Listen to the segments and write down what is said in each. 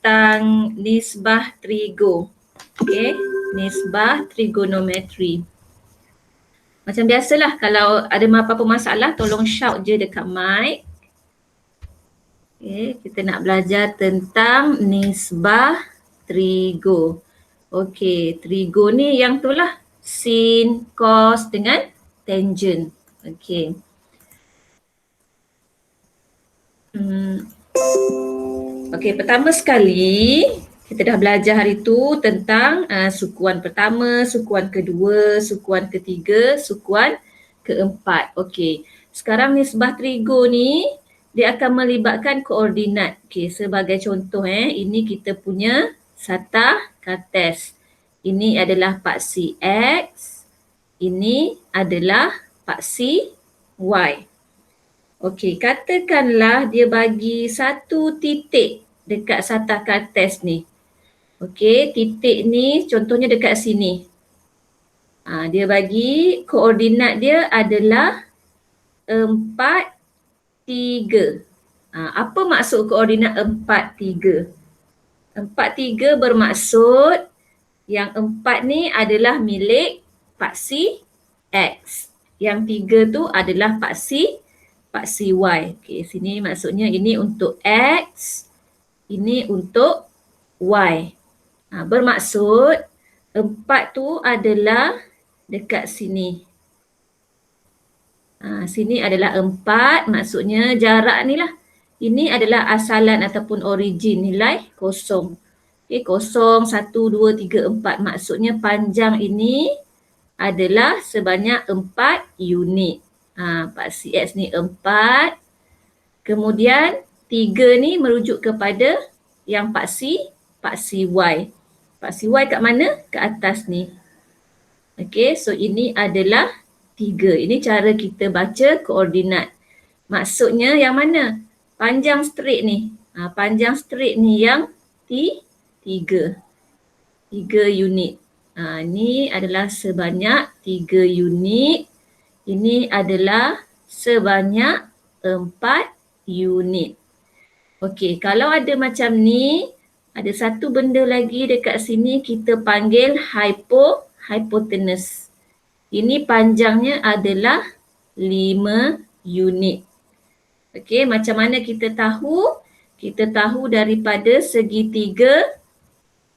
tentang nisbah trigo. Okay, nisbah trigonometri. Macam biasalah, kalau ada apa-apa masalah tolong shout je dekat mic. Okay, kita nak belajar tentang nisbah trigo. Okay, trigo ni yang tu lah, sin, cos dengan tangent. Okay. Okay, pertama sekali kita dah belajar hari tu tentang sukuan pertama, sukuan kedua, sukuan ketiga, sukuan keempat. Okay, sekarang nisbah trigo ni dia akan melibatkan koordinat. Okay, sebagai contoh ini kita punya satah kartes. Ini adalah paksi X, ini adalah paksi Y. Okey, katakanlah dia bagi satu titik dekat satah kartes ni. Okey, titik ni contohnya dekat sini. Dia bagi koordinat dia adalah 4, 3. Apa maksud koordinat 4, 3? 4, 3 bermaksud yang 4 ni adalah milik paksi X. Yang 3 tu adalah paksi Y. Okey, sini maksudnya ini untuk X, ini untuk Y. Bermaksud 4 tu adalah dekat sini. Sini adalah 4, maksudnya jarak ni lah. Ini adalah asalan ataupun origin nilai kosong. Okey, 0, 1, 2, 3, 4. Maksudnya panjang ini adalah sebanyak 4 unit. Paksi X ni 4. Kemudian 3 ni merujuk kepada yang paksi Y. Paksi Y kat mana? Kat atas ni. Okey, so ini adalah 3. Ini cara kita baca koordinat. Maksudnya yang mana? Panjang straight ni. Panjang straight ni yang 3. 3 unit. Ni adalah sebanyak 3 unit. Ini adalah sebanyak 4 unit. Okey, kalau ada macam ni, ada satu benda lagi dekat sini kita panggil hypotenuse. Ini panjangnya adalah 5 unit. Okey, macam mana kita tahu? Kita tahu daripada segitiga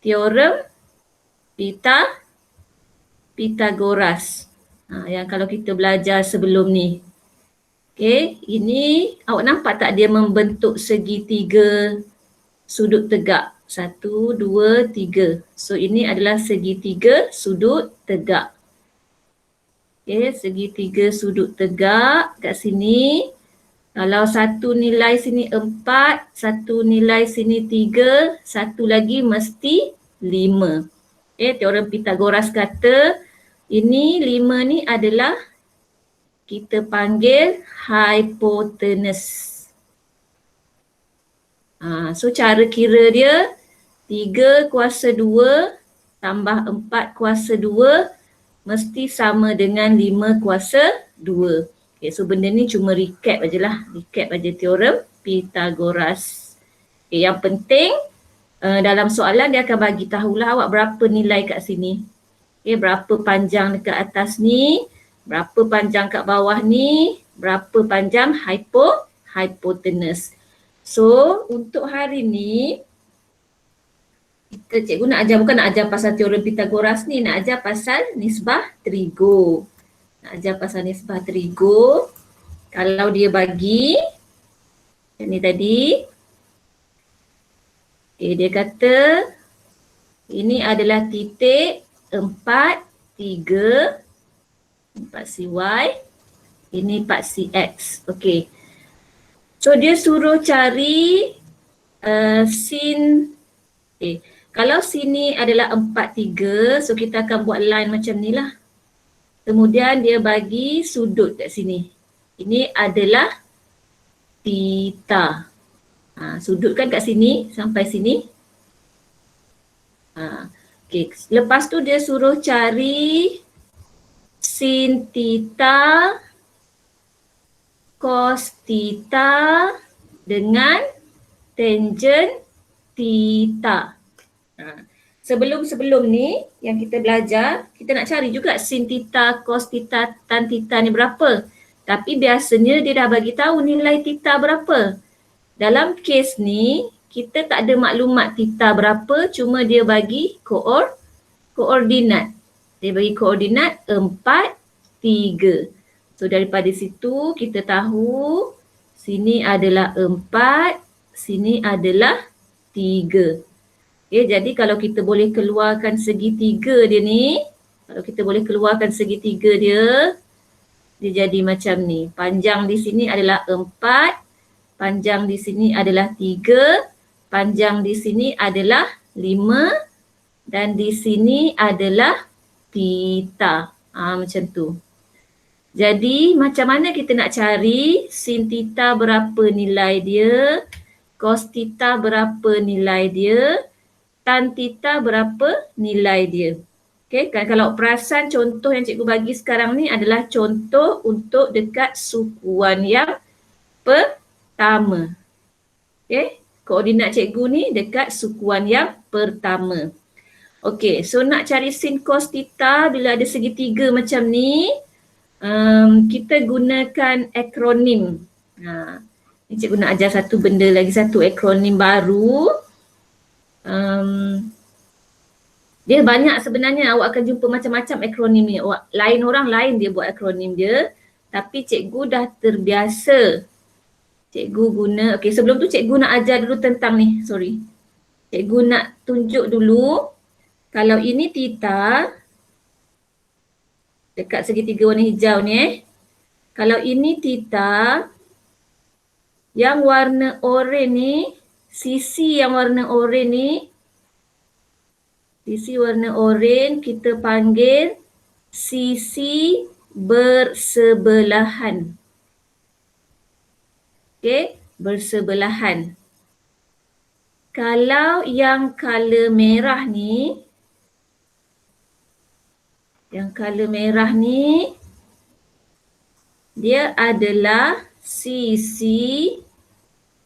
teorem Pythagoras. Yang kalau kita belajar sebelum ni. Okey, ini awak nampak tak dia membentuk segitiga sudut tegak? 1, 2, 3. So ini adalah segitiga sudut tegak. Okey, segitiga sudut tegak kat sini. Kalau satu nilai sini 4, satu nilai sini 3, satu lagi mesti 5. Okey, teorem Pythagoras kata ini 5 ni adalah kita panggil hypotenuse. So cara kira dia 3 kuasa 2 tambah 4 kuasa 2 mesti sama dengan 5 kuasa 2. Okay, so benda ni cuma recap ajalah. Recap aja teorem Pythagoras. Okay, yang penting dalam soalan dia akan bagi tahulah awak berapa nilai kat sini. Okay, berapa panjang dekat atas ni, berapa panjang kat bawah ni, berapa panjang hypotenuse. So, untuk hari ni, cikgu nak ajar, bukan nak ajar pasal teorem Pythagoras ni, nak ajar pasal nisbah trigo. Nak ajar pasal nisbah trigo. Kalau dia bagi, ni tadi, okay, dia kata, ini adalah titik 4, 3, paksi Y, ini paksi X. Okey. So dia suruh cari sin. Kalau sini adalah 4, 3, so kita akan buat line macam ni lah. Kemudian dia bagi sudut kat sini. Ini adalah theta. Sudut kan kat sini sampai sini. Okay. Lepas tu dia suruh cari sin theta, cos theta dengan tangent theta. Sebelum ni yang kita belajar, kita nak cari juga sin theta, cos theta, tan theta ni berapa. Tapi biasanya dia dah bagi tahu nilai theta berapa. Dalam kes ni, kita tak ada maklumat theta berapa, cuma dia bagi koordinat. Dia bagi koordinat 4, 3. So daripada situ kita tahu sini adalah 4, sini adalah 3. Okay, jadi kalau kita boleh keluarkan segitiga dia ni, kalau kita boleh keluarkan segitiga dia, dia jadi macam ni. Panjang di sini adalah 4, panjang di sini adalah 3, panjang di sini adalah 5 dan di sini adalah theta. Macam tu. Jadi macam mana kita nak cari sin theta berapa nilai dia, cos theta berapa nilai dia, tan theta berapa nilai dia. Okay, kan kalau perasan contoh yang cikgu bagi sekarang ni adalah contoh untuk dekat sukuan yang pertama. Okay, koordinat cikgu ni dekat sukuan yang pertama. Okay, so nak cari sin cos theta bila ada segitiga macam ni, kita gunakan akronim. Ni cikgu nak ajar satu benda lagi, satu akronim baru. Dia banyak sebenarnya, awak akan jumpa macam-macam akronim ni. Lain orang lain dia buat akronim dia, tapi cikgu dah terbiasa. Cikgu guna, okay, sebelum tu cikgu nak ajar dulu tentang ni, sorry. Cikgu nak tunjuk dulu, kalau ini theta, dekat segitiga warna hijau ni kalau ini theta, yang warna oranye ni, sisi yang warna oranye ni, sisi warna oranye kita panggil sisi bersebelahan. Okay, bersebelahan. Kalau yang color merah ni, yang color merah ni, dia adalah sisi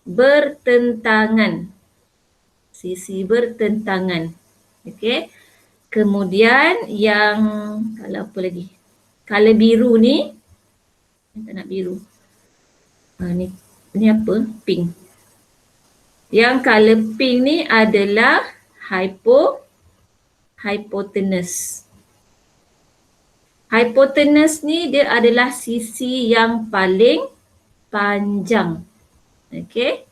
bertentangan. Sisi bertentangan. Okey. Kemudian yang kalau apa lagi? Color biru ni, tak nak biru. Ni apa? Pink. Yang color pink ni adalah hypotenuse. Hypotenuse ni dia adalah sisi yang paling panjang. Okey.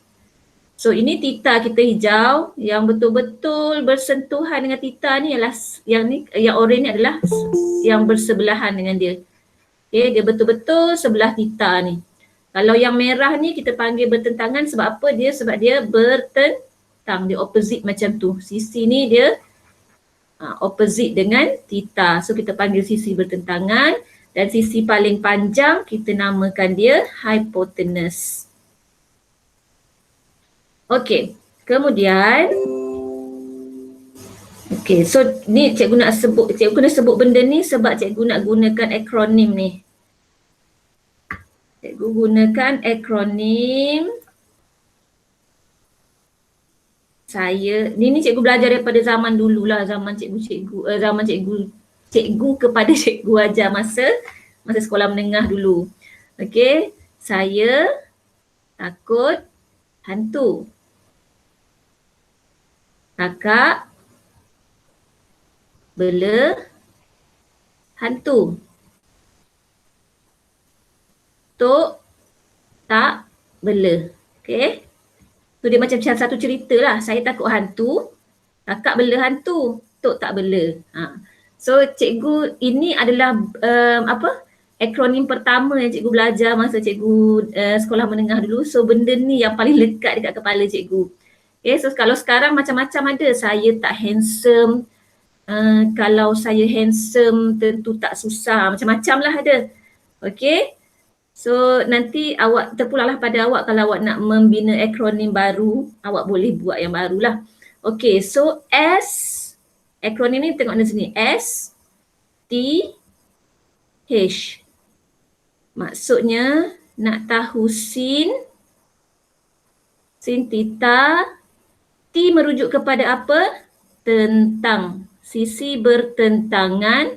So ini theta kita hijau, yang betul-betul bersentuhan dengan theta ni ialah yang ni, yang oranye ni adalah yang bersebelahan dengan dia. Okey, dia betul-betul sebelah theta ni. Kalau yang merah ni kita panggil bertentangan sebab apa? Sebab dia bertentang, dia opposite macam tu. Sisi ni dia opposite dengan theta. So kita panggil sisi bertentangan dan sisi paling panjang kita namakan dia hypotenuse. Okey, kemudian so ni cikgu nak sebut benda ni sebab cikgu nak gunakan akronim ni. Cikgu gunakan akronim. Ni cikgu belajar daripada zaman dululah, zaman cikgu kepada cikgu ajar masa sekolah menengah dulu. Okey, saya takut hantu. Kakak bela hantu. Tok tak bela. Okey. So dia macam satu cerita lah. Saya takut hantu, kakak bela hantu, tok tak bela. So cikgu ini adalah akronim pertama yang cikgu belajar masa cikgu sekolah menengah dulu. So benda ni yang paling lekat dekat kepala cikgu. Okay, so kalau sekarang macam-macam ada. Saya tak handsome. Kalau saya handsome tentu tak susah. Macam-macam lah ada. Okay. So nanti awak terpulanglah pada awak kalau awak nak membina akronim baru, awak boleh buat yang barulah. Okay, so S, akronim ni tengok di sini, S, T, H. Maksudnya nak tahu sin theta T merujuk kepada apa? Tentang. Sisi bertentangan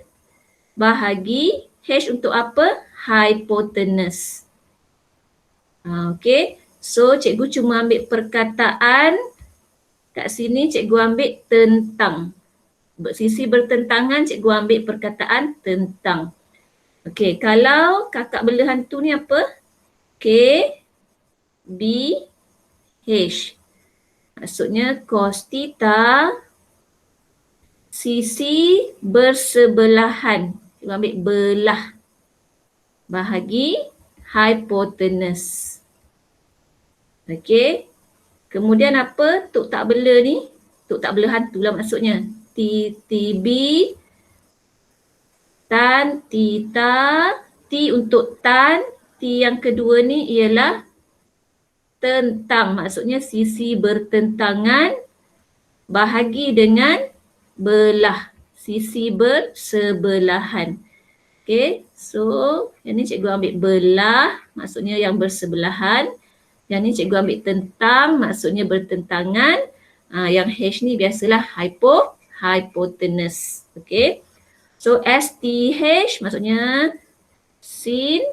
bahagi H untuk apa? Hypotenuse. Okey. So, cikgu cuma ambil perkataan kat sini, cikgu ambil tentang. Sisi bertentangan, cikgu ambil perkataan tentang. Okey, kalau kakak bela hantu ni apa? K, B, H. Maksudnya cos theta sisi bersebelahan. Cikgu ambil belah bahagi hypotenuse. Okey. Kemudian apa? Tuk tak bela ni. Tuk tak bela hantu lah maksudnya. TTB tan theta. T untuk tan. T yang kedua ni ialah tentang. Maksudnya sisi bertentangan bahagi dengan belah. Sisi bersebelahan. Okay, so yang ni cikgu ambil belah, maksudnya yang bersebelahan. Yang ni cikgu ambil tentang, maksudnya bertentangan. Yang H ni biasalah hypotenuse. Okay, so STH maksudnya sin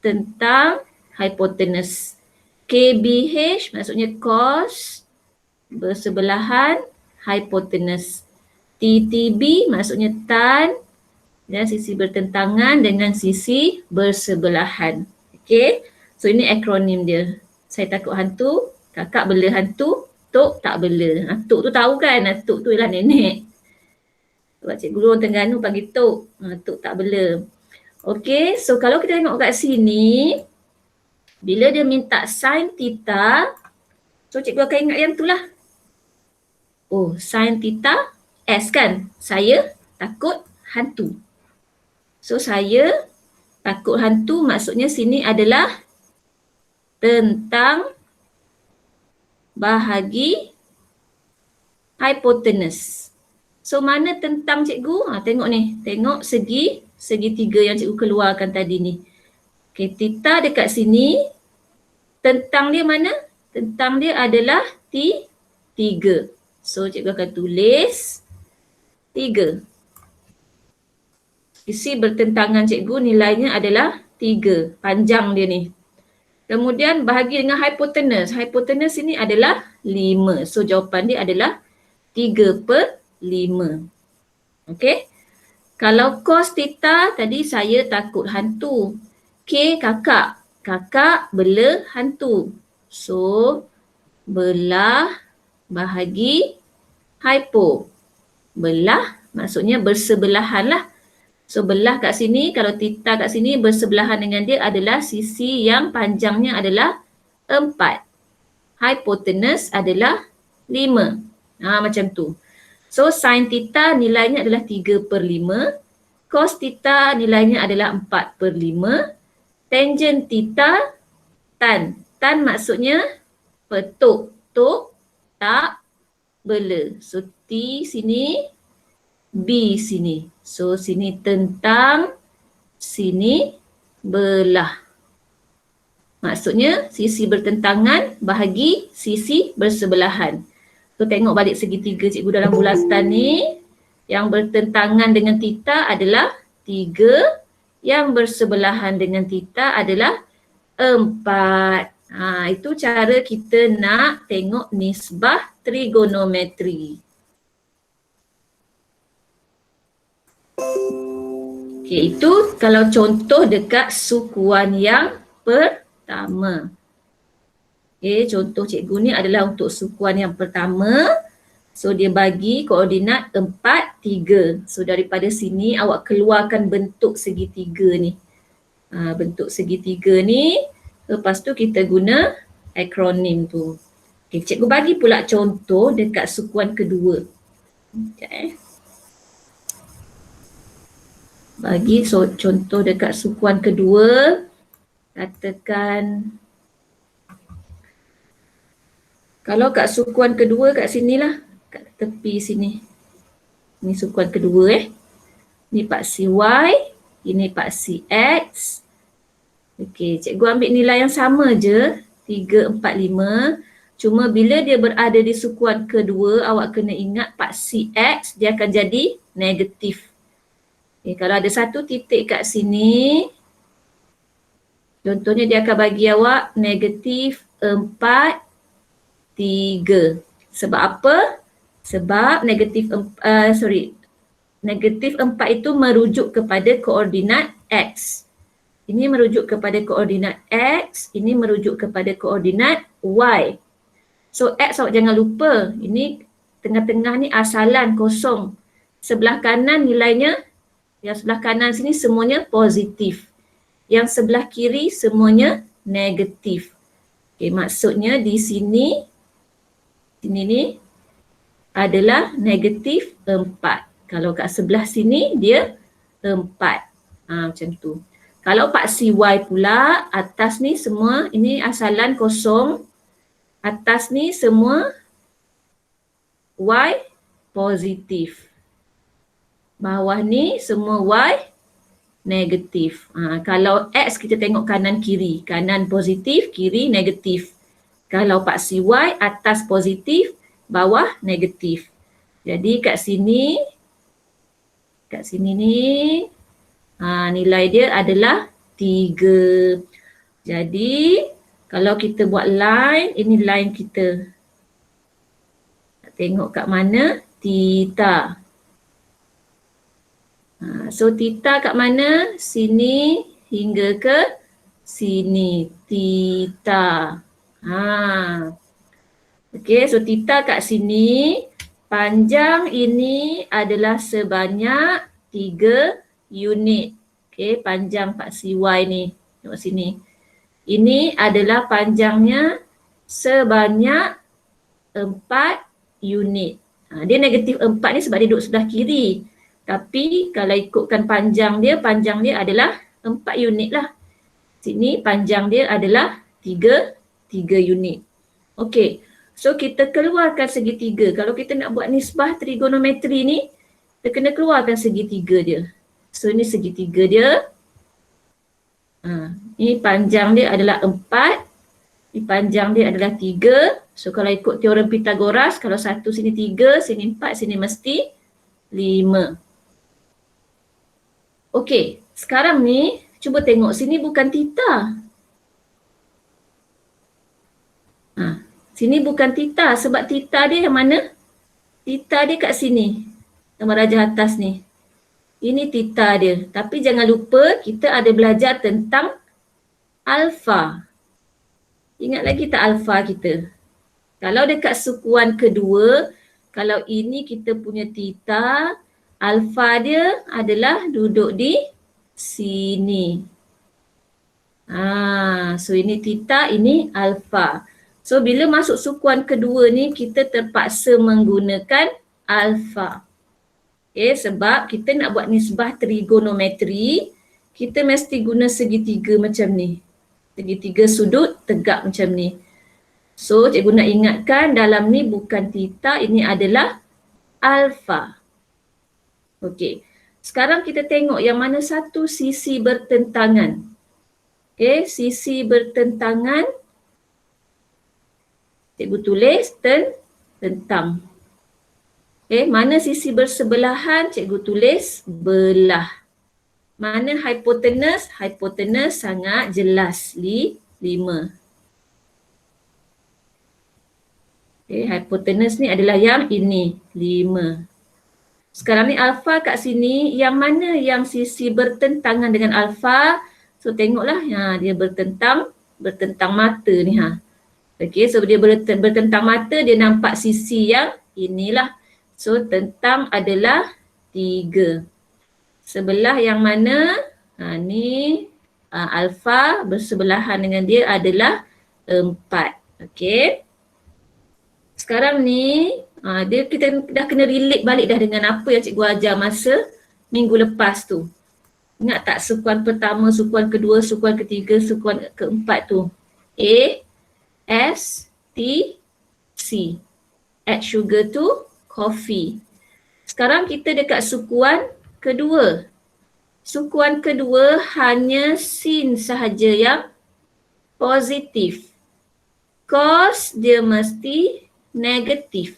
tentang hypotenuse. KBH maksudnya cos bersebelahan hypotenuse. TTB maksudnya tan dan sisi bertentangan dengan sisi bersebelahan. Okey. So ini akronim dia. Saya takut hantu, kakak bela hantu, tok tak bela. Tok tu tahu kan? Tok tu ialah nenek. Sebab cikgu orang Terengganu panggil tok. Tok tak bela. Okey, so kalau kita tengok kat sini, bila dia minta sin theta, so cikgu akan ingat yang tu lah. Oh, sin theta S kan? Saya takut hantu. So saya takut hantu maksudnya sini adalah tentang bahagi hypotenuse. So mana tentang cikgu? Tengok ni. Tengok segitiga yang cikgu keluarkan tadi ni. Okay, theta dekat sini. Tentang dia mana? Tentang dia adalah T3. So cikgu akan tulis 3. Sisi bertentangan cikgu nilainya adalah 3. Panjang dia ni. Kemudian bahagi dengan hypotenuse. Hypotenuse ini adalah 5. So jawapan dia adalah 3/5. Okey. Kalau cos theta tadi saya takut hantu. K kakak. Kakak bela hantu. So belah bahagi hypo. Belah maksudnya bersebelahan lah. So belah kat sini, kalau theta kat sini bersebelahan dengan dia adalah sisi yang panjangnya adalah 4. Hypotenuse adalah 5. Macam tu. So sin theta nilainya adalah 3/5. Cos theta nilainya adalah 4/5. Tangent theta tan. Tan maksudnya petuk. Tok tak bela. So T sini, B sini. So sini tentang, sini belah. Maksudnya sisi bertentangan bahagi sisi bersebelahan. So tengok balik segitiga cikgu dalam bulatan ni. Yang bertentangan dengan theta adalah 3. Yang bersebelahan dengan theta adalah 4. Itu cara kita nak tengok nisbah trigonometri. Okay, itu kalau contoh dekat sukuan yang pertama. Okay, contoh cikgu ni adalah untuk sukuan yang pertama. So dia bagi koordinat 4, 3. So daripada sini awak keluarkan bentuk segitiga ni. Bentuk segitiga ni. Lepas tu kita guna akronim tu. Okay, cikgu bagi pula contoh dekat sukuan kedua. Okay. Bagi contoh dekat sukuan kedua. Katakan kalau kat sukuan kedua kat sinilah, kat tepi sini. Ni sukuan kedua Ni paksi Y, ini paksi X. Okey, cikgu ambil nilai yang sama je, 3, 4, 5. Cuma bila dia berada di sukuan kedua, awak kena ingat paksi X dia akan jadi negatif. Okay, kalau ada satu titik kat sini, contohnya dia akan bagi awak negatif 4, 3. Sebab apa? Sebab negatif 4 itu merujuk kepada koordinat X. Ini merujuk kepada koordinat X, ini merujuk kepada koordinat Y. So X awak jangan lupa, ini tengah-tengah ni asalan kosong. Sebelah kanan nilainya, yang sebelah kanan sini semuanya positif. Yang sebelah kiri semuanya negatif. Okay, maksudnya di sini ni adalah negatif 4. Kalau kat sebelah sini dia 4. Macam tu. Kalau paksi Y pula, atas ni semua ini asalan kosong. Atas ni semua Y positif. Bawah ni semua Y negatif. Kalau X kita tengok kanan kiri. Kanan positif, kiri negatif. Kalau paksi Y, atas positif, bawah negatif. Jadi kat sini ni nilai dia adalah 3. Jadi kalau kita buat line, ini line kita. Tengok kat mana? Theta. So theta kat mana? Sini hingga ke sini. Theta. Okay, so theta kat sini. Panjang ini adalah sebanyak 3 unit. Okay, panjang paksi Y ni. Tengok sini. Ini adalah panjangnya sebanyak 4 unit. Dia negatif 4 ni sebab dia duduk sebelah kiri. Tapi kalau ikutkan panjang dia adalah 4 unit lah. Sini panjang dia adalah 3 unit. Okey, so kita keluarkan segitiga. Kalau kita nak buat nisbah trigonometri ni, kita kena keluarkan segitiga dia. So ini segitiga dia. Ini panjang dia adalah 4. Ini panjang dia adalah 3. So kalau ikut teorem Pythagoras, kalau satu sini 3, sini 4, sini mesti 5. Okey, sekarang ni cuba tengok sini bukan theta. Sini bukan theta sebab theta dia yang mana? Theta dia kat sini. Gambar rajah atas ni. Ini theta dia. Tapi jangan lupa kita ada belajar tentang alfa. Ingat lagi tak alfa kita? Kalau dekat sukuan kedua, kalau ini kita punya theta, alfa dia adalah duduk di sini. So ini theta, ini alfa. So bila masuk sukuan kedua ni, kita terpaksa menggunakan alfa. Okay, sebab kita nak buat nisbah trigonometri, kita mesti guna segitiga macam ni. Segitiga sudut tegak macam ni. So cikgu nak ingatkan dalam ni bukan theta, ini adalah alfa. Okey, sekarang kita tengok yang mana satu sisi bertentangan. Okey, sisi bertentangan. Cikgu tulis tentang. Okay, mana sisi bersebelahan, cikgu tulis belah. Mana hipotenus? Hipotenus sangat jelas, 5. Okay, hipotenus ni adalah yang ini, 5. Sekarang ni alfa kat sini, yang mana yang sisi bertentangan dengan alfa? So tengoklah, dia bertentang mata ni. Okay, so dia bertentang mata, dia nampak sisi yang inilah. So tentang adalah 3. Sebelah yang mana? Ni alfa bersebelahan dengan dia adalah 4. Okey. Sekarang ni kita dah kena relate balik dah dengan apa yang cikgu ajar masa minggu lepas tu. Ingat tak sukuan pertama, sukuan kedua, sukuan ketiga, sukuan keempat tu? A, S, T, C. Add sugar to coffee. Sekarang kita dekat sukuan kedua. Sukuan kedua hanya sin sahaja yang positif. cos dia mesti negatif.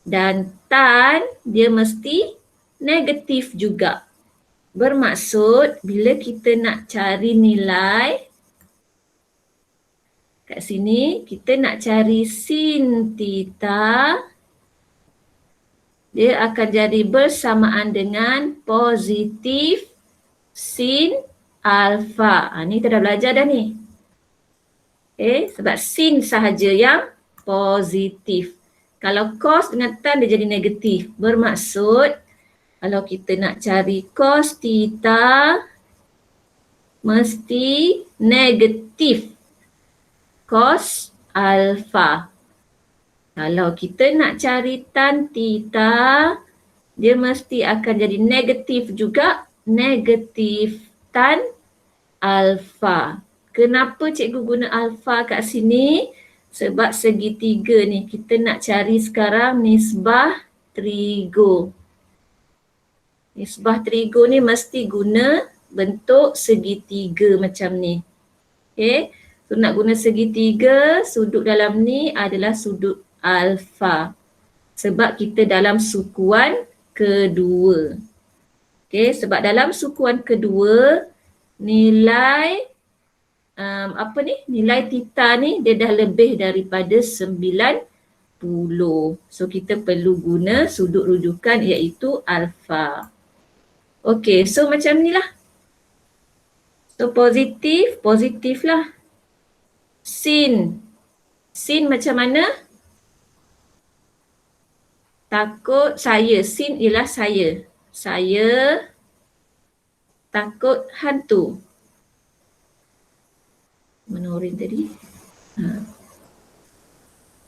Dan tan dia mesti negatif juga. Bermaksud bila kita nak cari nilai kat sini, kita nak cari sin theta, dia akan jadi bersamaan dengan positif sin alfa. Ni kita dah belajar dah ni. Sebab sin sahaja yang positif. Kalau cos dengan tan dia jadi negatif. Bermaksud kalau kita nak cari cos theta mesti negatif cos alfa. Kalau kita nak cari tan theta, dia mesti akan jadi negatif juga, negatif tan alfa. Kenapa cikgu guna alfa kat sini? Sebab segitiga ni kita nak cari sekarang nisbah trigo. Nisbah trigo ni mesti guna bentuk segitiga macam ni. So nak guna segitiga, sudut dalam ni adalah sudut alfa. Sebab kita dalam sukuan kedua. Sebab dalam sukuan kedua, nilai nilai theta ni dia dah lebih daripada 90. So kita perlu guna sudut rujukan iaitu alfa. So macam ni lah. So positif lah. Sin macam mana? Takut saya, sin ialah saya. Saya takut hantu. Mana orang tadi?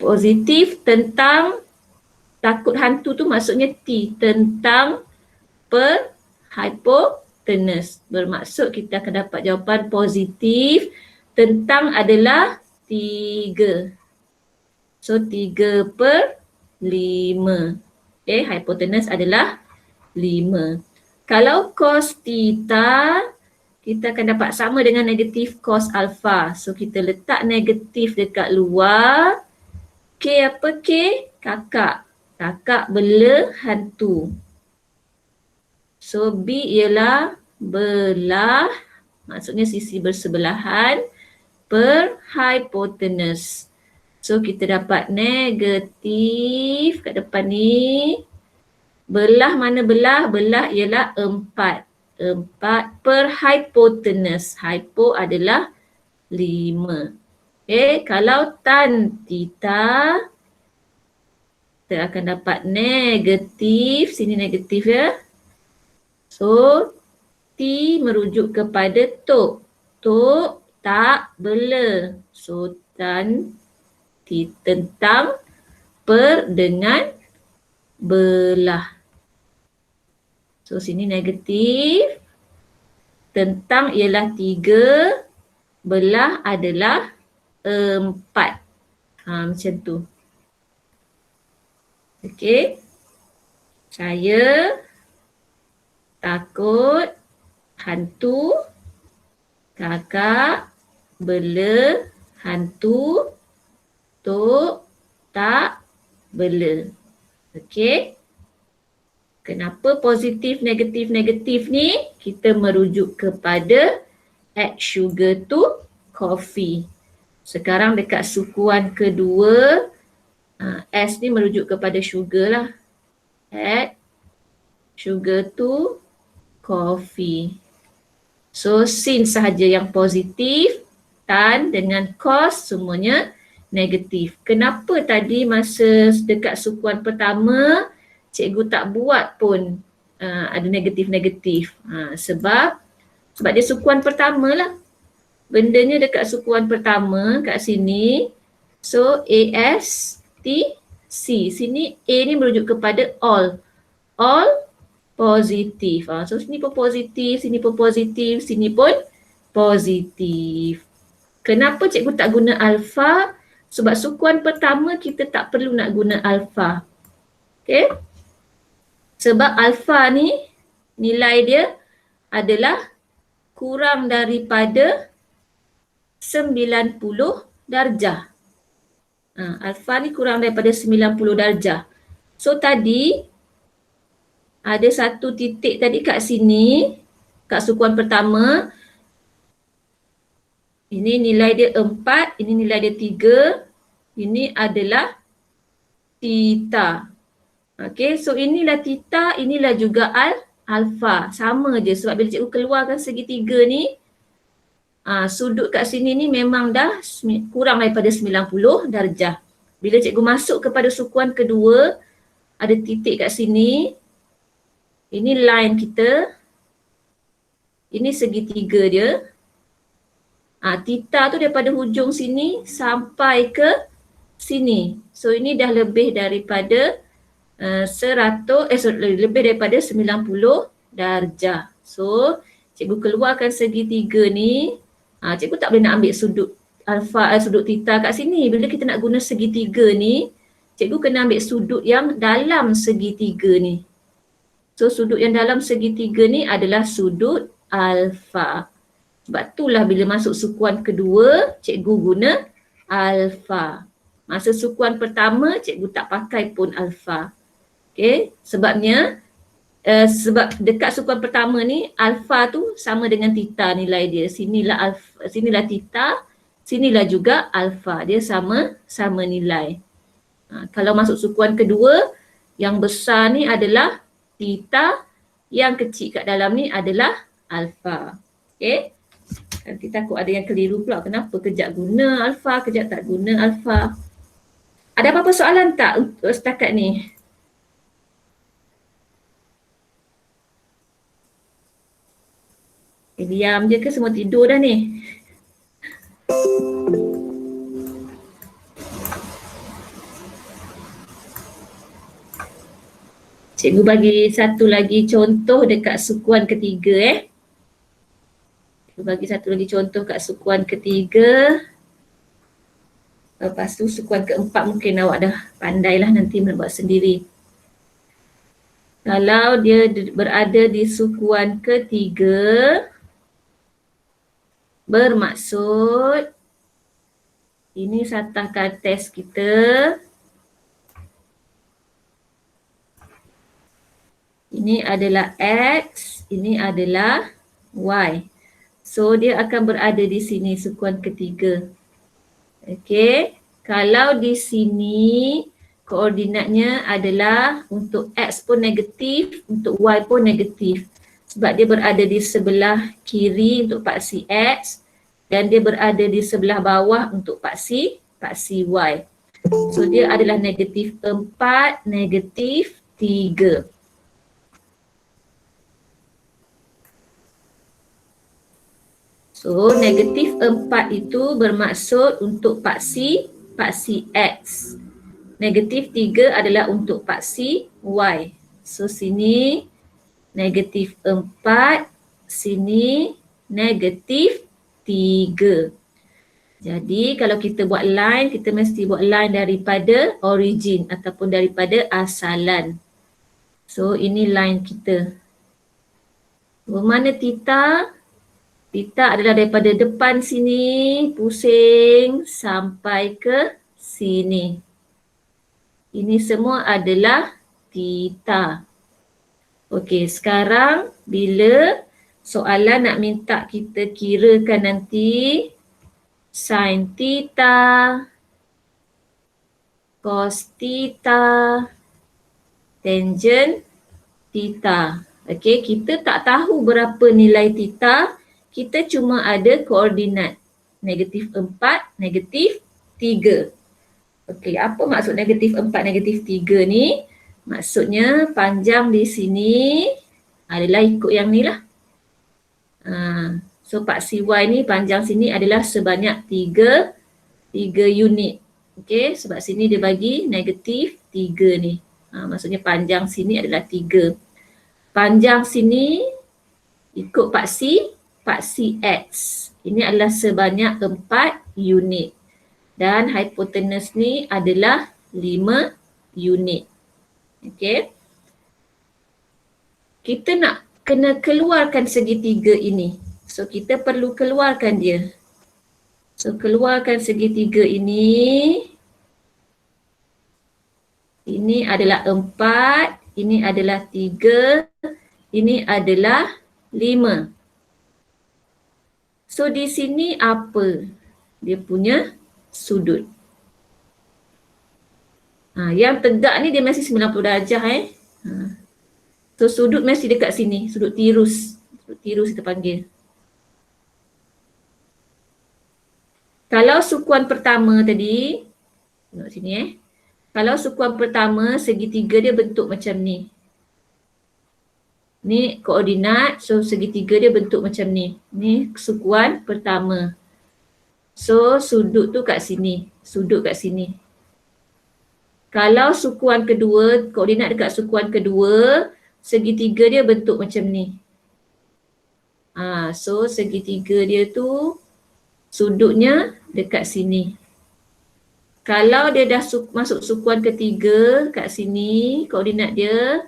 Positif tentang takut hantu tu maksudnya T, tentang per hypotenuse. Bermaksud kita akan dapat jawapan positif tentang adalah 3. So 3/5. Hypotenuse adalah 5. Kalau cos theta, kita akan dapat sama dengan negatif cos alfa. So kita letak negatif dekat luar. K apa K? Kakak. Kakak bela hantu. So B ialah belah, maksudnya sisi bersebelahan per hypotenuse. So kita dapat negatif kat depan ni. Belah mana belah? Belah ialah 4. 4 per hypotenuse. Hypo adalah 5. Kalau tan theta, kita akan dapat negatif. Sini negatif ya. So T merujuk kepada tok. Tok tak bela. So tan T tentang per dengan belah. So sini negatif. Tentang ialah 3. Belah adalah 4. Macam tu. Saya takut hantu. Kakak bela hantu. Tok tak bela. Kenapa positif, negatif ni? Kita merujuk kepada add sugar to coffee. Sekarang dekat sukuan kedua, S ni merujuk kepada sugar lah. Add sugar to coffee. So sin sahaja yang positif, tan dengan cos semuanya negatif. Kenapa tadi masa dekat sukuan pertama cikgu tak buat pun ada negatif-negatif? Sebab dia sukuan pertama lah. Bendanya dekat sukuan pertama kat sini. So A, S, T, C. Sini A ni merujuk kepada all. All positif. So sini pun positif, sini pun positif, sini pun positif. Kenapa cikgu tak guna alfa? Sebab sukuan pertama kita tak perlu nak guna alfa. Sebab alfa ni nilai dia adalah kurang daripada 90 darjah. Alfa ni kurang daripada 90 darjah. So tadi ada satu titik tadi kat sini, kat sukuan pertama. Ini nilai dia 4, ini nilai dia 3. Ini adalah theta. Okey, so inilah theta, inilah juga alfa. Sama je sebab bila cikgu keluarkan segitiga ni, sudut kat sini ni memang dah kurang daripada 90 darjah. Bila cikgu masuk kepada sukuan kedua, ada titik kat sini. Ini line kita. Ini segitiga dia. Theta tu daripada hujung sini sampai ke sini. So ini dah lebih daripada 100, lebih daripada 90 darjah. So cikgu keluarkan segitiga ni. Cikgu tak boleh nak ambil sudut alfa, sudut theta kat sini. Bila kita nak guna segitiga ni, cikgu kena ambil sudut yang dalam segitiga ni. So sudut yang dalam segitiga ni adalah sudut alfa. Sebab itulah bila masuk sukuan kedua, cikgu guna alfa. Masa sukuan pertama, cikgu tak pakai pun alfa. Okay, sebabnya sebab dekat sukuan pertama ni, alfa tu sama dengan theta nilai dia. Sinilah alfa, sinilah theta, sinilah juga alfa. Dia sama nilai. Kalau masuk sukuan kedua, yang besar ni adalah theta, yang kecil kat dalam ni adalah alfa. Okay. Nanti takut ada yang keliru pula. Kenapa kejap guna alfa, kejap tak guna alfa. Ada apa-apa soalan tak untuk setakat ni? Diam je ke semua tidur dah ni? Cikgu bagi satu lagi contoh dekat sukuan ketiga Cikgu bagi satu lagi contoh kat sukuan ketiga. Lepas tu sukuan keempat mungkin awak dah pandailah nanti buat sendiri. Kalau dia berada di sukuan ketiga, bermaksud ini satah kartes kita. Ini adalah X, ini adalah Y. So dia akan berada di sini sukuan ketiga. Okey, kalau di sini koordinatnya adalah untuk X pun negatif, untuk Y pun negatif. Sebab dia berada di sebelah kiri untuk paksi X dan dia berada di sebelah bawah untuk paksi Y. So dia adalah negatif 4, negatif 3. So negatif 4 itu bermaksud untuk paksi X. Negatif 3 adalah untuk paksi Y. So sini negatif 4, sini negatif 3. Jadi kalau kita buat line, kita mesti buat line daripada origin ataupun daripada asalan. So ini line kita. Bermana theta? Theta adalah daripada depan sini, pusing sampai ke sini. Ini semua adalah theta. Okey, sekarang bila soalan nak minta kita kirakan nanti sin theta, cos theta, tangent theta. Okey, kita tak tahu berapa nilai theta, kita cuma ada koordinat negatif 4, negatif 3. Okey, apa maksud negatif 4, negatif 3 ni? Maksudnya panjang di sini adalah ikut yang ni lah. So paksi Y ni panjang sini adalah sebanyak 3 unit. Okey, sebab sini dia bagi negatif 3 ni. Maksudnya panjang sini adalah 3. Panjang sini ikut paksi X. Ini adalah sebanyak 4 unit. Dan hipotenus ni adalah 5 unit. Okey. Kita nak kena keluarkan segitiga ini. So kita perlu keluarkan dia. So keluarkan segitiga ini. Ini adalah 4, ini adalah 3, ini adalah 5. So di sini apa dia punya sudut? Yang tegak ni dia mesti 90 darjah So sudut mesti dekat sini, sudut tirus. Sudut tirus kita panggil. Kalau sukuan pertama tadi, tengok sini Kalau sukuan pertama segitiga dia bentuk macam ni. Ni koordinat, so segitiga dia bentuk macam ni. Ni sukuan pertama. So sudut tu kat sini, sudut kat sini. Kalau sukuan kedua, koordinat dekat sukuan kedua, segitiga dia bentuk macam ni. So segitiga dia tu sudutnya dekat sini. Kalau dia dah masuk sukuan ketiga kat sini, koordinat dia,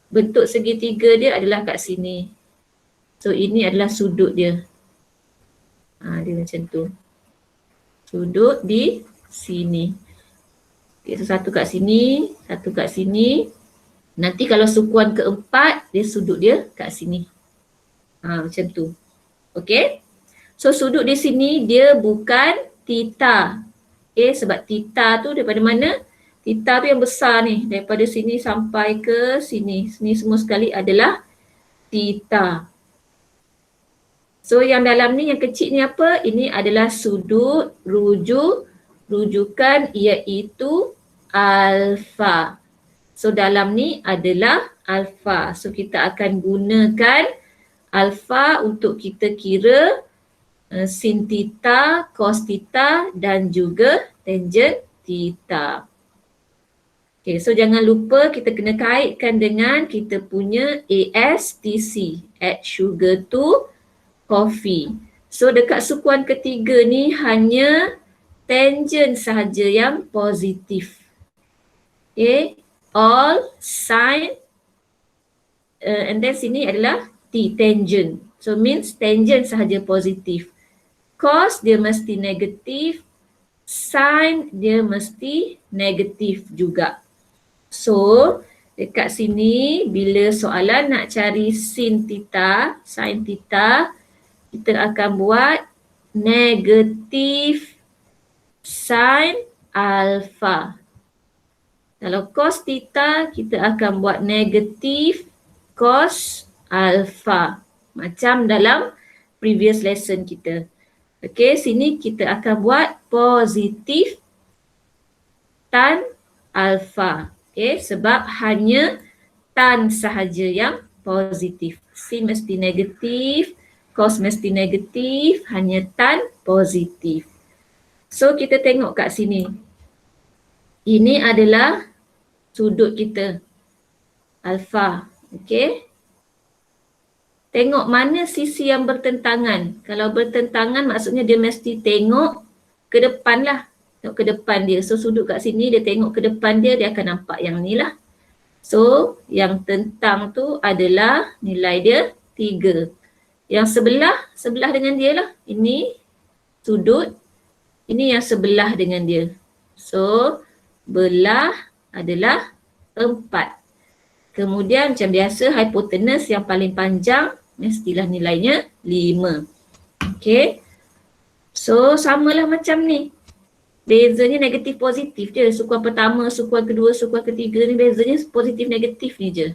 bentuk segitiga dia adalah kat sini. So ini adalah sudut dia. Dia macam tu. Sudut di sini. Okay, so satu kat sini, satu kat sini. Nanti kalau sukuan keempat, dia sudut dia kat sini. Macam tu. Okay. So sudut di sini dia bukan theta. Okay, sebab theta tu daripada mana? Theta tu yang besar ni. Daripada sini sampai ke sini. Sini semua sekali adalah theta. So yang dalam ni, yang kecil ni apa? Ini adalah sudut rujukan iaitu alfa. So dalam ni adalah alfa. So kita akan gunakan alfa untuk kita kira sin theta, cos theta dan juga tangent theta. Okay, so jangan lupa kita kena kaitkan dengan kita punya ASTC, add sugar to coffee. So dekat sukuan ketiga ni hanya tangent sahaja yang positif. Okay, all sin and then sini adalah T, tangent. So means tangent sahaja positif. Cos dia mesti negatif, sin dia mesti negatif juga. So dekat sini bila soalan nak cari sin theta, sin theta, kita akan buat negatif sin alpha. Kalau cos theta, kita akan buat negatif cos alpha. Macam dalam previous lesson kita. Okay, sini kita akan buat positif tan alpha. Okay, sebab hanya tan sahaja yang positif. Sin mesti negatif, cos mesti negatif, hanya tan positif. So kita tengok kat sini. Ini adalah sudut kita, alpha. Okay. Tengok mana sisi yang bertentangan. Kalau bertentangan maksudnya dia mesti tengok ke depan lah. Tengok ke depan dia. So sudut kat sini dia tengok ke depan dia, dia akan nampak yang ni lah. So yang tentang tu adalah nilai dia 3. Yang sebelah dengan dia lah. Ini sudut, ini yang sebelah dengan dia. So belah adalah 4. Kemudian macam biasa hipotenus yang paling panjang mestilah nilainya 5. Okay. So samalah macam ni. Bezanya negatif positif je. Sukuan pertama, sukuan kedua, sukuan ketiga ni bezanya positif negatif ni je.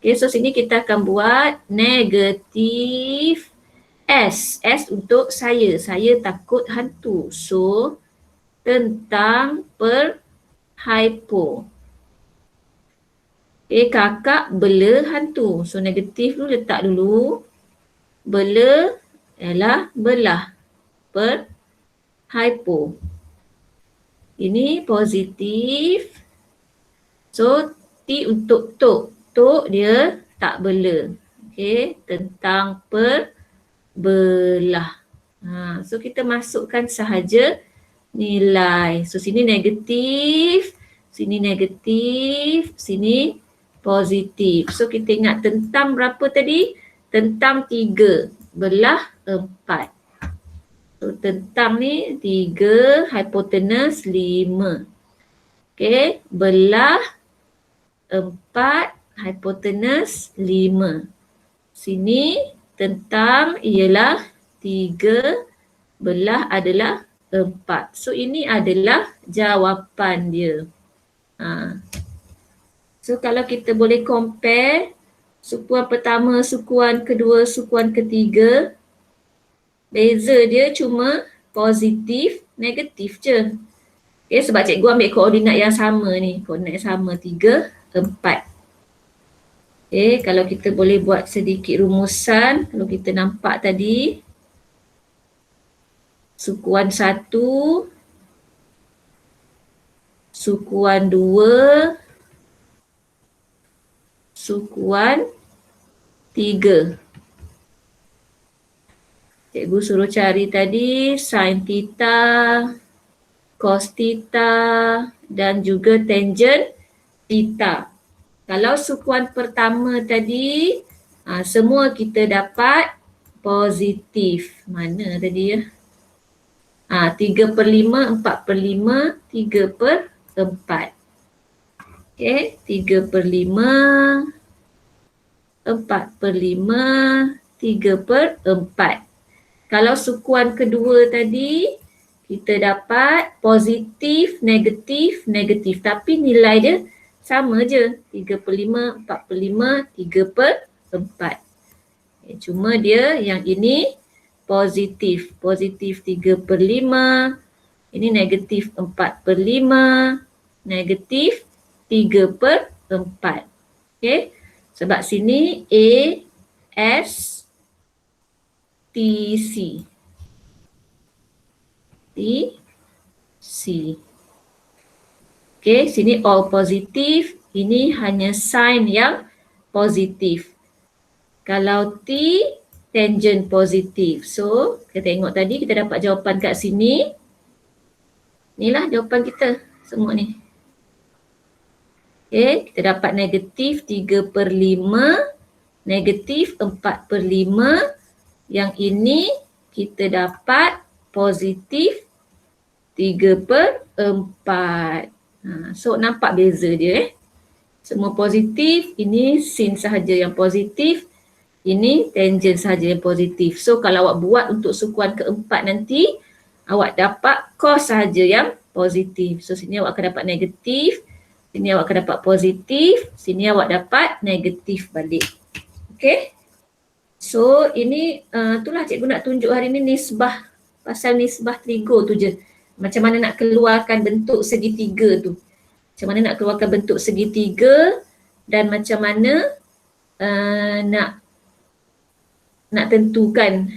Okay, so sini kita akan buat negatif S. S untuk saya. Saya takut hantu. So tentang per hypo. Okay, kakak bela hantu. So negatif dulu letak dulu. Bela ialah belah per hypo. Ini positif. So T untuk tok. Tok dia tak bela. Okay, tentang per belah. So kita masukkan sahaja nilai. So sini negatif, sini negatif, sini positif. So kita ingat tentang berapa tadi? Tentang 3 belah 4. So tentang ni 3, hipotenus 5. Okay, belah 4, hipotenus 5. Sini tentang ialah 3 belah adalah 4. So ini adalah jawapan dia. So kalau kita boleh compare sukuan pertama, sukuan kedua, sukuan ketiga, beza dia cuma positif, negatif je. Okay, sebab cikgu ambil koordinat yang sama ni. Koordinat yang sama 3, 4. Okay, kalau kita boleh buat sedikit rumusan. Kalau kita nampak tadi. Sukuan 1. Sukuan 2. Sukuan 3. Cikgu suruh cari tadi sin theta, cos theta dan juga tangent theta. Kalau sukuan pertama tadi, semua kita dapat positif. Mana tadi ya? 3/5, 4/5, 3/4. Okay, 3/5, 4/5, 3/4. Kalau sukuan kedua tadi, kita dapat positif, negatif, negatif. Tapi nilai dia sama je. 3/5, 4/5, 3/4. Cuma dia yang ini positif. Positif 3/5. Ini negatif 4/5. Negatif 3/4. Okay. Sebab sini A, S, TC. Okay, sini all positif. Ini hanya sign yang positif. Kalau T, tangent positif. So, kita tengok tadi kita dapat jawapan kat sini. Inilah jawapan kita semua ni. Okay, kita dapat negatif 3/5, negatif 4/5. Yang ini kita dapat positif 3/4. So nampak beza dia Semua positif, ini sin sahaja yang positif, ini tangent sahaja yang positif. So kalau awak buat untuk sukuan keempat nanti, awak dapat cos sahaja yang positif. So sini awak akan dapat negatif, sini awak akan dapat positif, sini awak dapat negatif balik. Okay. So ini itulah cikgu nak tunjuk hari ni nisbah, pasal nisbah trigo tu je. Macam mana nak keluarkan bentuk segitiga tu. Macam mana nak keluarkan bentuk segitiga dan macam mana nak tentukan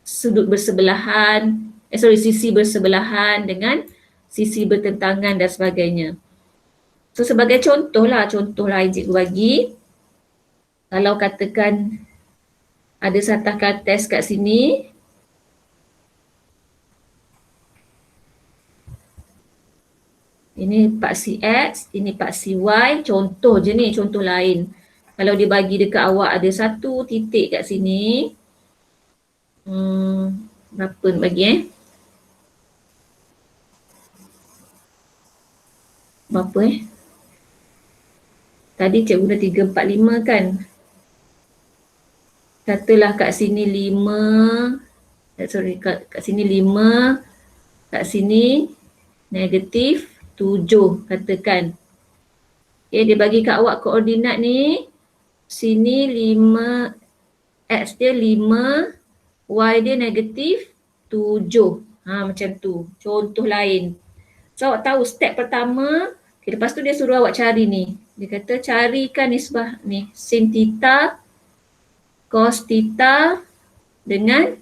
sudut bersebelahan, sisi bersebelahan dengan sisi bertentangan dan sebagainya. So sebagai contoh lain cikgu bagi. Kalau katakan ada satah kates kat sini. Ini paksi X, ini paksi Y. Contoh je ni, contoh lain. Kalau dia bagi dekat awak ada satu titik kat sini. Berapa nak bagi Berapa Tadi cikgu dah 3, 4, 5 kan. Katalah kat sini 5, kat sini 5, kat sini negatif 7 katakan. Okay, dia bagi kat awak koordinat ni, sini 5, X dia 5, Y dia negatif 7. Macam tu, contoh lain. So awak tahu step pertama, okay, lepas tu dia suruh awak cari ni. Dia kata carikan nisbah ni, sin theta, cos theta dengan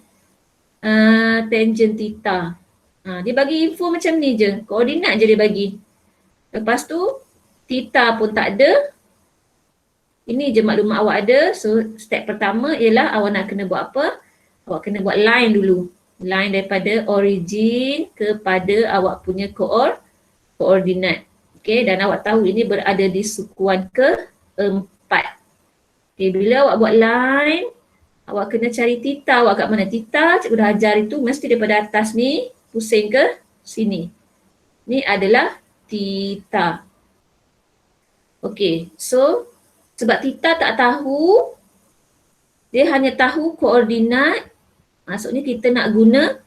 tangent theta. Dia bagi info macam ni je, koordinat je dia bagi. Lepas tu theta pun tak ada. Ini je maklumat awak ada. So step pertama ialah awak nak kena buat apa? Awak kena buat line dulu. Line daripada origin kepada awak punya koordinat. Okay, dan awak tahu ini berada di sukuan keempat. Okay, bila awak buat line, awak kena cari theta. Awak kat mana? Theta, cikgu dah ajar itu mesti daripada atas ni pusing ke sini. Ni adalah theta. Okey, so sebab Theta tak tahu, dia hanya tahu koordinat. Maksudnya kita nak guna,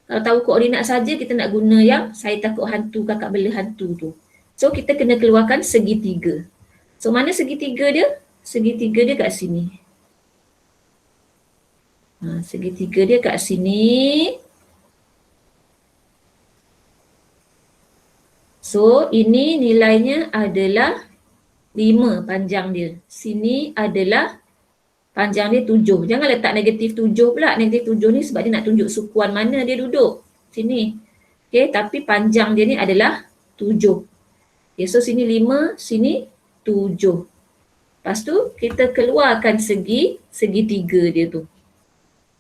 kalau tahu koordinat saja kita nak guna yang saya takut hantu, kakak bela hantu tu. So kita kena keluarkan segitiga. So mana segitiga dia? Segitiga dia kat sini. Segitiga dia kat sini. So ini nilainya adalah 5 panjang dia. Sini adalah panjang dia 7. Jangan letak negatif 7 pula. Negatif 7 ni sebab dia nak tunjuk sukuan mana dia duduk. Sini. Okay, tapi panjang dia ni adalah 7. Okay, so sini 5, sini 7. Lepas tu kita keluarkan segitiga dia tu.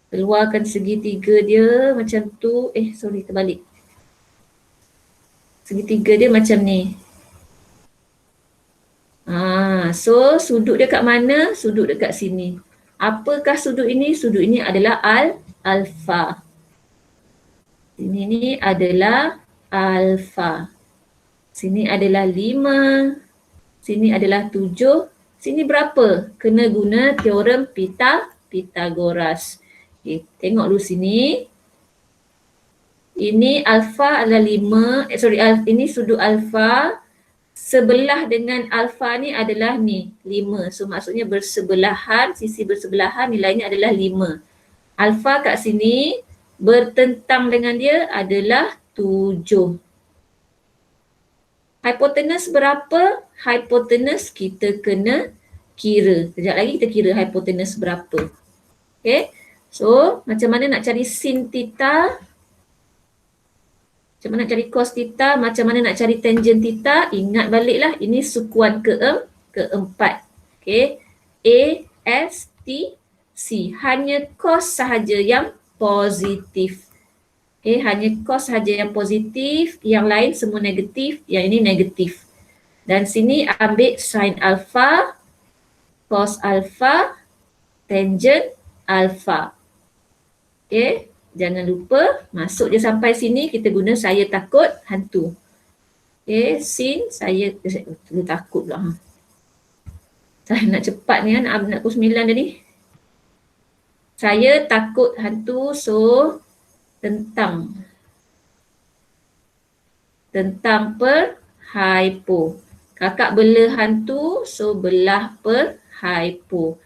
Keluarkan segitiga dia macam tu. Terbalik. Segitiga dia macam ni. So sudut dia kat mana? Sudut dekat sini. Apakah sudut ini? Sudut ini adalah alfa. Sini ni adalah alfa. Sini adalah 5. Sini adalah 7. Sini berapa? Kena guna teorem Pythagoras. Okay, tengok dulu sini. Ini alfa adalah 5. Ini sudut alfa. Sebelah dengan alfa ni adalah ni 5. So maksudnya bersebelahan, sisi bersebelahan nilainya adalah 5. Alfa kat sini bertentang dengan dia adalah 7. Hipotenus berapa? Hipotenus kita kena kira. Sekejap lagi kita kira hipotenus berapa. Okay. So macam mana nak cari sin theta? Macam mana nak cari cos theta, macam mana nak cari tangent theta, ingat baliklah ini sukuan keempat. Okay. A, S, T, C. Hanya cos sahaja yang positif. Okay. Hanya cos sahaja yang positif, yang lain semua negatif, yang ini negatif. Dan sini ambil sin alpha, cos alpha, tangent alpha. Okay. Jangan lupa masuk je sampai sini kita guna saya takut hantu. Okay, sin saya takut pula. Saya nak cepat ni nak pukul 9 tadi. Saya takut hantu, so tentang per hypo. Kakak bela hantu, so belah per hypo.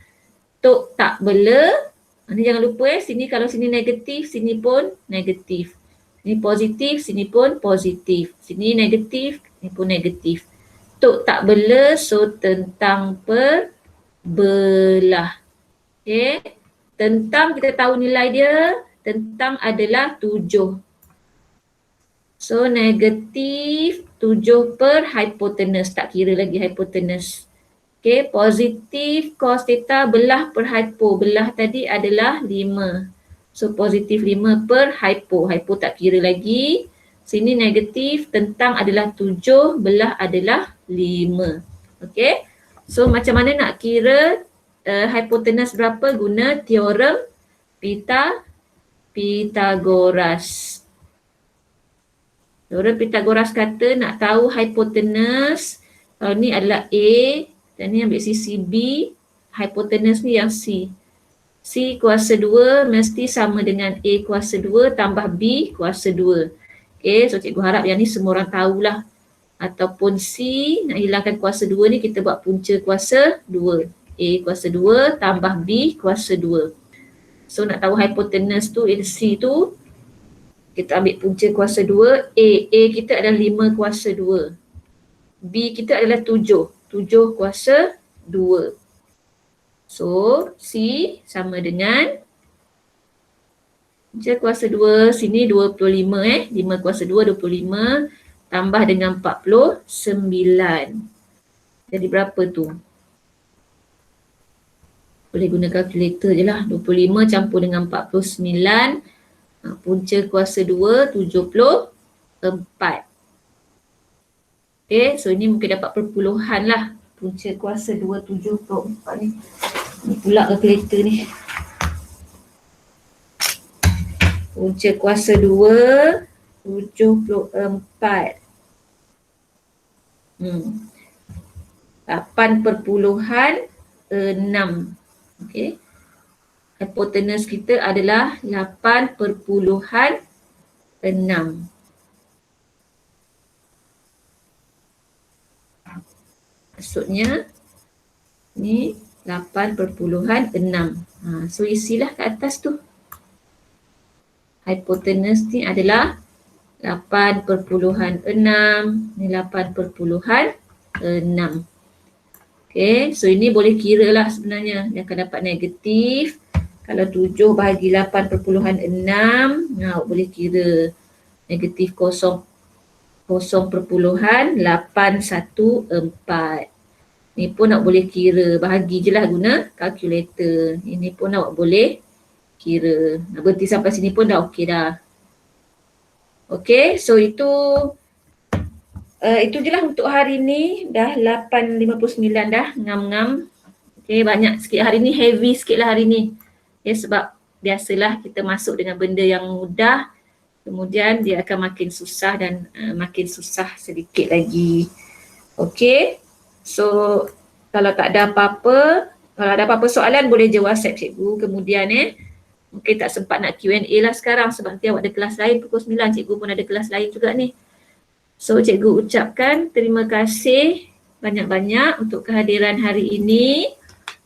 Tok tak bela. Ini jangan lupa sini kalau sini negatif, sini pun negatif. Sini positif, sini pun positif. Sini negatif, sini pun negatif. Tok tak bela, so tentang per belah. Okay. Tentang kita tahu nilai dia, tentang adalah 7. So negatif 7 per hypotenus, tak kira lagi hypotenus. Okay, positif cos theta belah per hypo. Belah tadi adalah 5. So positif 5 per hypo. Hypo tak kira lagi. Sini negatif, tentang adalah 7, belah adalah 5. Okay, so macam mana nak kira hypotenus berapa? Guna teorem Pythagoras. Teorem Pythagoras kata nak tahu hypotenus, kalau ni adalah A, dan ni ambil sisi B, hypotenus ni yang C. C kuasa 2 mesti sama dengan A kuasa 2 tambah B kuasa 2. Okay, so cikgu harap yang ni semua orang tahulah. Ataupun C, nak hilangkan kuasa 2 ni kita buat punca kuasa 2. A kuasa 2 tambah B kuasa 2. So nak tahu hypotenus tu, C tu, kita ambil punca kuasa 2. A kita adalah 5 kuasa 2. B kita adalah 7 kuasa 2. So, C sama dengan punca kuasa 2, sini 25 5 kuasa 2, 25 tambah dengan 49. Jadi berapa tu? Boleh guna kalkulator je lah. 25 campur dengan 49. Punca kuasa 2, 74. Okay, so ini mungkin dapat perpuluhan lah. Punca kuasa 2, 74 ni. Ni pula kalkulator ni. Punca kuasa 2, 74. 8,6. Okey. Hipotenus kita adalah 8,6. Maksudnya ni 8,6. So isilah kat atas tu. Hipotenus ni adalah 8,6. Ni 8,6. Okay, so ini boleh kira lah sebenarnya. Dia akan dapat negatif. Kalau 7 bahagi 8,6, boleh kira negatif 0,814. Ni pun nak boleh kira. Bahagi je lah guna kalkulator. Ini pun awak boleh kira. Nak berhenti sampai sini pun dah okey dah. Okey, so itu je lah untuk hari ni. Dah 8.59 dah, ngam-ngam. Okey, banyak sikit hari ni, heavy sikit lah hari ni. Ya, sebab biasalah kita masuk dengan benda yang mudah, kemudian dia akan makin susah dan makin susah sedikit lagi. Okey, so kalau tak ada apa-apa, kalau ada apa-apa soalan boleh je WhatsApp cikgu kemudian mungkin tak sempat nak Q&A lah sekarang sebab nanti awak ada kelas lain pukul 9, cikgu pun ada kelas lain juga ni. So cikgu ucapkan terima kasih banyak-banyak untuk kehadiran hari ini.